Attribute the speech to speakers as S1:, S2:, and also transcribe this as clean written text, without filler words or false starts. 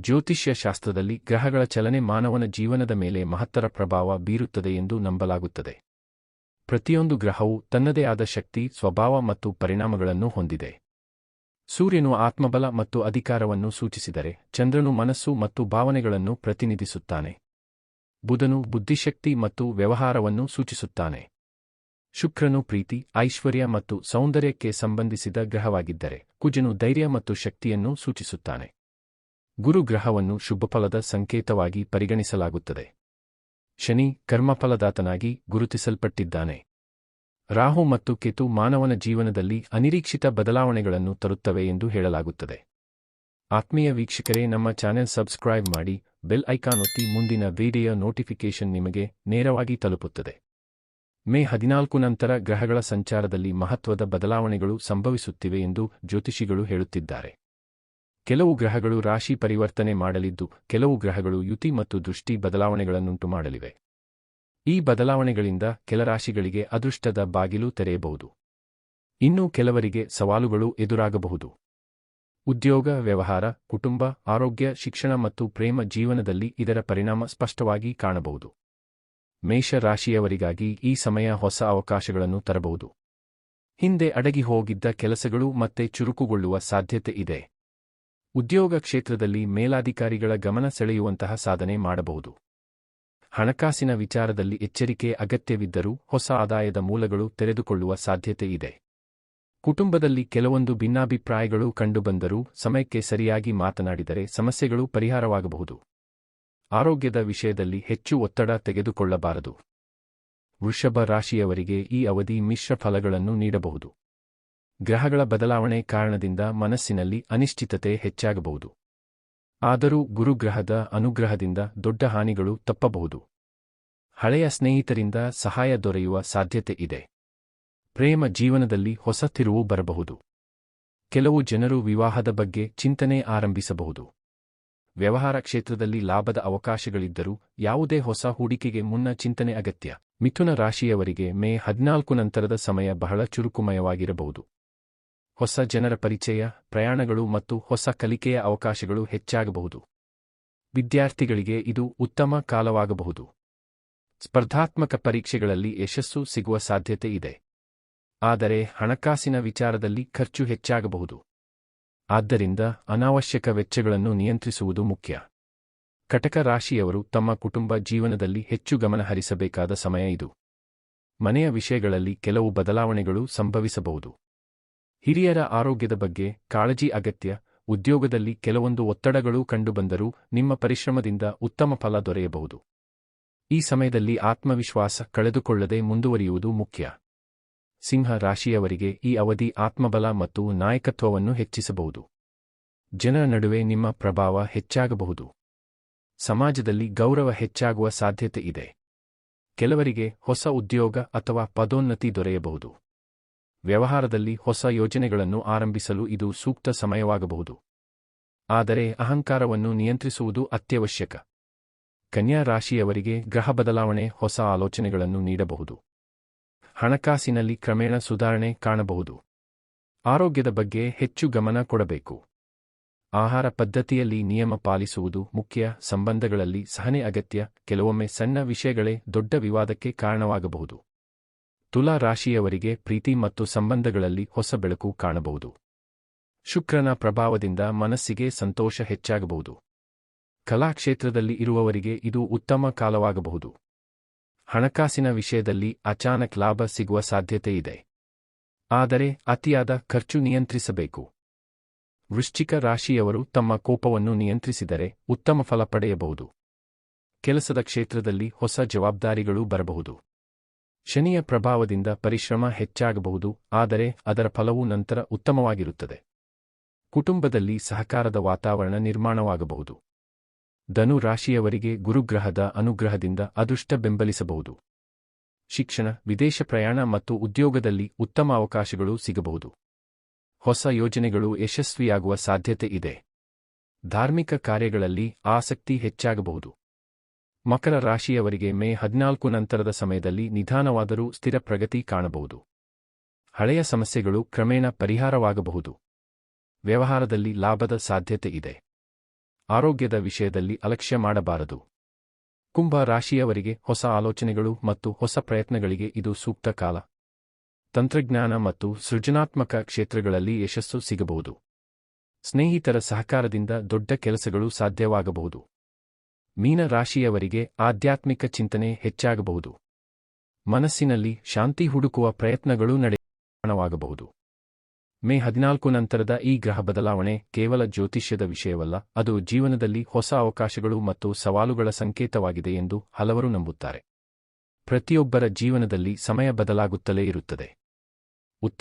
S1: ಜ್ಯೋತಿಷ್ಯ ಶಾಸ್ತ್ರದಲ್ಲಿ ಗ್ರಹಗಳ ಚಲನೆ ಮಾನವನ ಜೀವನದ ಮೇಲೆ ಮಹತ್ತರ ಪ್ರಭಾವ ಬೀರುತ್ತದೆ ಎಂದು ನಂಬಲಾಗುತ್ತದೆ. ಪ್ರತಿಯೊಂದು ಗ್ರಹವು ತನ್ನದೇ ಆದ ಶಕ್ತಿ, ಸ್ವಭಾವ ಮತ್ತು ಪರಿಣಾಮಗಳನ್ನು ಹೊಂದಿದೆ. ಸೂರ್ಯನು ಆತ್ಮಬಲ ಮತ್ತು ಅಧಿಕಾರವನ್ನು ಸೂಚಿಸಿದರೆ, ಚಂದ್ರನು ಮನಸ್ಸು ಮತ್ತು ಭಾವನೆಗಳನ್ನು ಪ್ರತಿನಿಧಿಸುತ್ತಾನೆ. ಬುಧನು ಬುದ್ಧಿಶಕ್ತಿ ಮತ್ತು ವ್ಯವಹಾರವನ್ನು ಸೂಚಿಸುತ್ತಾನೆ. ಶುಕ್ರನು ಪ್ರೀತಿ, ಐಶ್ವರ್ಯ ಮತ್ತು ಸೌಂದರ್ಯಕ್ಕೆ ಸಂಬಂಧಿಸಿದ ಗ್ರಹವಾಗಿದ್ದರೆ, ಕುಜನು ಧೈರ್ಯ ಮತ್ತು ಶಕ್ತಿಯನ್ನು ಸೂಚಿಸುತ್ತಾನೆ. ಗುರು ಗ್ರಹವನ್ನು ಶುಭಫಲದ ಸಂಕೇತವಾಗಿ ಪರಿಗಣಿಸಲಾಗುತ್ತದೆ. ಶನಿ ಕರ್ಮಫಲದಾತನಾಗಿ ಗುರುತಿಸಲ್ಪಟ್ಟಿದ್ದಾನೆ. ರಾಹು ಮತ್ತು ಕೇತು ಮಾನವನ ಜೀವನದಲ್ಲಿ ಅನಿರೀಕ್ಷಿತ ಬದಲಾವಣೆಗಳನ್ನು ತರುತ್ತವೆ ಎಂದು ಹೇಳಲಾಗುತ್ತದೆ. ಆತ್ಮೀಯ ವೀಕ್ಷಕರೇ, ನಮ್ಮ ಚಾನೆಲ್ ಸಬ್ಸ್ಕ್ರೈಬ್ ಮಾಡಿ, ಬೆಲ್ ಐಕಾನ್ ಒತ್ತಿ. ಮುಂದಿನ ವಿಡಿಯೋ ನೋಟಿಫಿಕೇಶನ್ ನಿಮಗೆ ನೇರವಾಗಿ ತಲುಪುತ್ತದೆ. ಮೇ 14 ನಂತರ ಗ್ರಹಗಳ ಸಂಚಾರದಲ್ಲಿ ಮಹತ್ವದ ಬದಲಾವಣೆಗಳು ಸಂಭವಿಸುತ್ತಿವೆ ಎಂದು ಜ್ಯೋತಿಷಿಗಳು ಹೇಳುತ್ತಿದ್ದಾರೆ. ಕೆಲವು ಗ್ರಹಗಳು ರಾಶಿ ಪರಿವರ್ತನೆ ಮಾಡಲಿದ್ದು, ಕೆಲವು ಗ್ರಹಗಳು ಯುತಿ ಮತ್ತು ದೃಷ್ಟಿ ಬದಲಾವಣೆಗಳನ್ನುಂಟು ಮಾಡಲಿವೆ. ಈ ಬದಲಾವಣೆಗಳಿಂದ ಕೆಲ ರಾಶಿಗಳಿಗೆ ಅದೃಷ್ಟದ ಬಾಗಿಲು ತೆರೆಯಬಹುದು. ಇನ್ನು ಕೆಲವರಿಗೆ ಸವಾಲುಗಳು ಎದುರಾಗಬಹುದು. ಉದ್ಯೋಗ, ವ್ಯವಹಾರ, ಕುಟುಂಬ, ಆರೋಗ್ಯ, ಶಿಕ್ಷಣ ಮತ್ತು ಪ್ರೇಮ ಜೀವನದಲ್ಲಿ ಇದರ ಪರಿಣಾಮ ಸ್ಪಷ್ಟವಾಗಿ ಕಾಣಬಹುದು. ಮೇಷ ರಾಶಿಯವರಿಗಾಗಿ ಈ ಸಮಯ ಹೊಸ ಅವಕಾಶಗಳನ್ನು ತರಬಹುದು. ಹಿಂದೆ ಅಡಗಿ ಹೋಗಿದ್ದ ಕೆಲಸಗಳು ಮತ್ತೆ ಚುರುಕುಗೊಳ್ಳುವ ಸಾಧ್ಯತೆ ಇದೆ. ಉದ್ಯೋಗ ಕ್ಷೇತ್ರದಲ್ಲಿ ಮೇಲಾಧಿಕಾರಿಗಳ ಗಮನ ಸೆಳೆಯುವಂತಹ ಸಾಧನೆ ಮಾಡಬಹುದು. ಹಣಕಾಸಿನ ವಿಚಾರದಲ್ಲಿ ಎಚ್ಚರಿಕೆ ಅಗತ್ಯವಿದ್ದರೂ ಹೊಸ ಆದಾಯದ ಮೂಲಗಳು ತೆರೆದುಕೊಳ್ಳುವ ಸಾಧ್ಯತೆ ಇದೆ. ಕುಟುಂಬದಲ್ಲಿ ಕೆಲವೊಂದು ಭಿನ್ನಾಭಿಪ್ರಾಯಗಳು ಕಂಡುಬಂದರೂ ಸಮಯಕ್ಕೆ ಸರಿಯಾಗಿ ಮಾತನಾಡಿದರೆ ಸಮಸ್ಯೆಗಳು ಪರಿಹಾರವಾಗಬಹುದು. ಆರೋಗ್ಯದ ವಿಷಯದಲ್ಲಿ ಹೆಚ್ಚು ಒತ್ತಡ ತೆಗೆದುಕೊಳ್ಳಬಾರದು. ವೃಷಭ ರಾಶಿಯವರಿಗೆ ಈ ಅವಧಿ ಮಿಶ್ರ ಫಲಗಳನ್ನು ನೀಡಬಹುದು. ಗ್ರಹಗಳ ಬದಲಾವಣೆ ಕಾರಣದಿಂದ ಮನಸ್ಸಿನಲ್ಲಿ ಅನಿಶ್ಚಿತತೆ ಹೆಚ್ಚಾಗಬಹುದು. ಆದರೂ ಗುರುಗ್ರಹದ ಅನುಗ್ರಹದಿಂದ ದೊಡ್ಡ ಹಾನಿಗಳು ತಪ್ಪಬಹುದು. ಹಳೆಯ ಸ್ನೇಹಿತರಿಂದ ಸಹಾಯ ದೊರೆಯುವ ಸಾಧ್ಯತೆ ಇದೆ. ಪ್ರೇಮ ಜೀವನದಲ್ಲಿ ಹೊಸ ತಿರುವು ಬರಬಹುದು. ಕೆಲವು ಜನರು ವಿವಾಹದ ಬಗ್ಗೆ ಚಿಂತನೆ ಆರಂಭಿಸಬಹುದು. ವ್ಯವಹಾರ ಕ್ಷೇತ್ರದಲ್ಲಿ ಲಾಭದ ಅವಕಾಶಗಳಿದ್ದರೂ ಯಾವುದೇ ಹೊಸ ಹೂಡಿಕೆಗೆ ಮುನ್ನ ಚಿಂತನೆ ಅಗತ್ಯ. ಮಿಥುನ ರಾಶಿಯವರಿಗೆ ಮೇ 14 ನಂತರದ ಸಮಯ ಬಹಳ ಚುರುಕುಮಯವಾಗಿರಬಹುದು. ಹೊಸ ಜನರ ಪರಿಚಯ, ಪ್ರಯಾಣಗಳು ಮತ್ತು ಹೊಸ ಕಲಿಕೆಯ ಅವಕಾಶಗಳು ಹೆಚ್ಚಾಗಬಹುದು. ವಿದ್ಯಾರ್ಥಿಗಳಿಗೆ ಇದು ಉತ್ತಮ ಕಾಲವಾಗಬಹುದು. ಸ್ಪರ್ಧಾತ್ಮಕ ಪರೀಕ್ಷೆಗಳಲ್ಲಿ ಯಶಸ್ಸು ಸಿಗುವ ಸಾಧ್ಯತೆ ಇದೆ. ಆದರೆ ಹಣಕಾಸಿನ ವಿಚಾರದಲ್ಲಿ ಖರ್ಚು ಹೆಚ್ಚಾಗಬಹುದು. ಆದ್ದರಿಂದ ಅನಾವಶ್ಯಕ ವೆಚ್ಚಗಳನ್ನು ನಿಯಂತ್ರಿಸುವುದು ಮುಖ್ಯ. ಕಟಕ ರಾಶಿಯವರು ತಮ್ಮ ಕುಟುಂಬ ಜೀವನದಲ್ಲಿ ಹೆಚ್ಚು ಗಮನ ಹರಿಸಬೇಕಾದ ಸಮಯ ಇದು. ಮನೆಯ ವಿಷಯಗಳಲ್ಲಿ ಕೆಲವು ಬದಲಾವಣೆಗಳು ಸಂಭವಿಸಬಹುದು. ಹಿರಿಯರ ಆರೋಗ್ಯದ ಬಗ್ಗೆ ಕಾಳಜಿ ಅಗತ್ಯ. ಉದ್ಯೋಗದಲ್ಲಿ ಕೆಲವೊಂದು ಒತ್ತಡಗಳು ಕಂಡುಬಂದರೂ ನಿಮ್ಮ ಪರಿಶ್ರಮದಿಂದ ಉತ್ತಮ ಫಲ ದೊರೆಯಬಹುದು. ಈ ಸಮಯದಲ್ಲಿ ಆತ್ಮವಿಶ್ವಾಸ ಕಳೆದುಕೊಳ್ಳದೆ ಮುಂದುವರಿಯುವುದು ಮುಖ್ಯ. ಸಿಂಹ ರಾಶಿಯವರಿಗೆ ಈ ಅವಧಿ ಆತ್ಮಬಲ ಮತ್ತು ನಾಯಕತ್ವವನ್ನು ಹೆಚ್ಚಿಸಬಹುದು. ಜನರ ನಡುವೆ ನಿಮ್ಮ ಪ್ರಭಾವ ಹೆಚ್ಚಾಗಬಹುದು. ಸಮಾಜದಲ್ಲಿ ಗೌರವ ಹೆಚ್ಚಾಗುವ ಸಾಧ್ಯತೆ ಇದೆ. ಕೆಲವರಿಗೆ ಹೊಸ ಉದ್ಯೋಗ ಅಥವಾ ಪದೋನ್ನತಿ ದೊರೆಯಬಹುದು. ವ್ಯವಹಾರದಲ್ಲಿ ಹೊಸ ಯೋಜನೆಗಳನ್ನು ಆರಂಭಿಸಲು ಇದು ಸೂಕ್ತ ಸಮಯವಾಗಬಹುದು. ಆದರೆ ಅಹಂಕಾರವನ್ನು ನಿಯಂತ್ರಿಸುವುದು ಅತ್ಯವಶ್ಯಕ. ಕನ್ಯಾ ರಾಶಿಯವರಿಗೆ ಗ್ರಹ ಬದಲಾವಣೆ ಹೊಸ ಆಲೋಚನೆಗಳನ್ನು ನೀಡಬಹುದು. ಹಣಕಾಸಿನಲ್ಲಿ ಕ್ರಮೇಣ ಸುಧಾರಣೆ ಕಾಣಬಹುದು. ಆರೋಗ್ಯದ ಬಗ್ಗೆ ಹೆಚ್ಚು ಗಮನ ಕೊಡಬೇಕು. ಆಹಾರ ಪದ್ಧತಿಯಲ್ಲಿ ನಿಯಮ ಪಾಲಿಸುವುದು ಮುಖ್ಯ. ಸಂಬಂಧಗಳಲ್ಲಿ ಸಹನೆ ಅಗತ್ಯ. ಕೆಲವೊಮ್ಮೆ ಸಣ್ಣ ವಿಷಯಗಳೇ ದೊಡ್ಡ ವಿವಾದಕ್ಕೆ ಕಾರಣವಾಗಬಹುದು. ತುಲಾ ರಾಶಿಯವರಿಗೆ ಪ್ರೀತಿ ಮತ್ತು ಸಂಬಂಧಗಳಲ್ಲಿ ಹೊಸ ಬೆಳಕು ಕಾಣಬಹುದು. ಶುಕ್ರನ ಪ್ರಭಾವದಿಂದ ಮನಸ್ಸಿಗೆ ಸಂತೋಷ ಹೆಚ್ಚಾಗಬಹುದು. ಕಲಾಕ್ಷೇತ್ರದಲ್ಲಿ ಇರುವವರಿಗೆ ಇದು ಉತ್ತಮ ಕಾಲವಾಗಬಹುದು. ಹಣಕಾಸಿನ ವಿಷಯದಲ್ಲಿ ಅಚಾನಕ್ ಲಾಭ ಸಿಗುವ ಸಾಧ್ಯತೆ ಇದೆ. ಆದರೆ ಅತಿಯಾದ ಖರ್ಚು ನಿಯಂತ್ರಿಸಬೇಕು. ವೃಶ್ಚಿಕ ರಾಶಿಯವರು ತಮ್ಮ ಕೋಪವನ್ನು ನಿಯಂತ್ರಿಸಿದರೆ ಉತ್ತಮ ಫಲ ಪಡೆಯಬಹುದು. ಕೆಲಸದ ಕ್ಷೇತ್ರದಲ್ಲಿ ಹೊಸ ಜವಾಬ್ದಾರಿಗಳು ಬರಬಹುದು. ಶನಿಯ ಪ್ರಭಾವದಿಂದ ಪರಿಶ್ರಮ ಹೆಚ್ಚಾಗಬಹುದು, ಆದರೆ ಅದರ ಫಲವು ನಂತರ ಉತ್ತಮವಾಗಿರುತ್ತದೆ. ಕುಟುಂಬದಲ್ಲಿ ಸಹಕಾರದ ವಾತಾವರಣ ನಿರ್ಮಾಣವಾಗಬಹುದು. ಧನು ರಾಶಿಯವರಿಗೆ ಗುರುಗ್ರಹದ ಅನುಗ್ರಹದಿಂದ ಅದೃಷ್ಟ ಬೆಂಬಲಿಸಬಹುದು. ಶಿಕ್ಷಣ, ವಿದೇಶ ಪ್ರಯಾಣ ಮತ್ತು ಉದ್ಯೋಗದಲ್ಲಿ ಉತ್ತಮ ಅವಕಾಶಗಳು ಸಿಗಬಹುದು. ಹೊಸ ಯೋಜನೆಗಳು ಯಶಸ್ವಿಯಾಗುವ ಸಾಧ್ಯತೆ ಇದೆ. ಧಾರ್ಮಿಕ ಕಾರ್ಯಗಳಲ್ಲಿ ಆಸಕ್ತಿ ಹೆಚ್ಚಾಗಬಹುದು. ಮಕರ ರಾಶಿಯವರಿಗೆ ಮೇ 14 ನಂತರದ ಸಮಯದಲ್ಲಿ ನಿಧಾನವಾದರೂ ಸ್ಥಿರ ಪ್ರಗತಿ ಕಾಣಬಹುದು. ಹಳೆಯ ಸಮಸ್ಯೆಗಳು ಕ್ರಮೇಣ ಪರಿಹಾರವಾಗಬಹುದು. ವ್ಯವಹಾರದಲ್ಲಿ ಲಾಭದ ಸಾಧ್ಯತೆ ಇದೆ. ಆರೋಗ್ಯದ ವಿಷಯದಲ್ಲಿ ಅಲಕ್ಷ್ಯ ಮಾಡಬಾರದು. ಕುಂಭ ರಾಶಿಯವರಿಗೆ ಹೊಸ ಆಲೋಚನೆಗಳು ಮತ್ತು ಹೊಸ ಪ್ರಯತ್ನಗಳಿಗೆ ಇದು ಸೂಕ್ತ ಕಾಲ. ತಂತ್ರಜ್ಞಾನ ಮತ್ತು ಸೃಜನಾತ್ಮಕ ಕ್ಷೇತ್ರಗಳಲ್ಲಿ ಯಶಸ್ಸು ಸಿಗಬಹುದು. ಸ್ನೇಹಿತರ ಸಹಕಾರದಿಂದ ದೊಡ್ಡ ಕೆಲಸಗಳು ಸಾಧ್ಯವಾಗಬಹುದು. ಮೀನ ರಾಶಿಯವರಿಗೆ ಆಧ್ಯಾತ್ಮಿಕ ಚಿಂತನೆ ಹೆಚ್ಚಾಗಬಹುದು. ಮನಸ್ಸಿನಲ್ಲಿ ಶಾಂತಿ ಹುಡುಕುವ ಪ್ರಯತ್ನಗಳು ನಡೆಯಬಹುದು. ಮೇ 14 ನಂತರದ ಈ ಗ್ರಹ ಬದಲಾವಣೆ ಕೇವಲ ಜ್ಯೋತಿಷ್ಯದ ವಿಷಯವಲ್ಲ, ಅದು ಜೀವನದಲ್ಲಿ ಹೊಸ ಅವಕಾಶಗಳು ಮತ್ತು ಸವಾಲುಗಳ ಸಂಕೇತವಾಗಿದೆ ಎಂದು ಹಲವರು ನಂಬುತ್ತಾರೆ. ಪ್ರತಿಯೊಬ್ಬರ ಜೀವನದಲ್ಲಿ ಸಮಯ ಬದಲಾಗುತ್ತಲೇ ಇರುತ್ತದೆ. ಉತ್ತಮ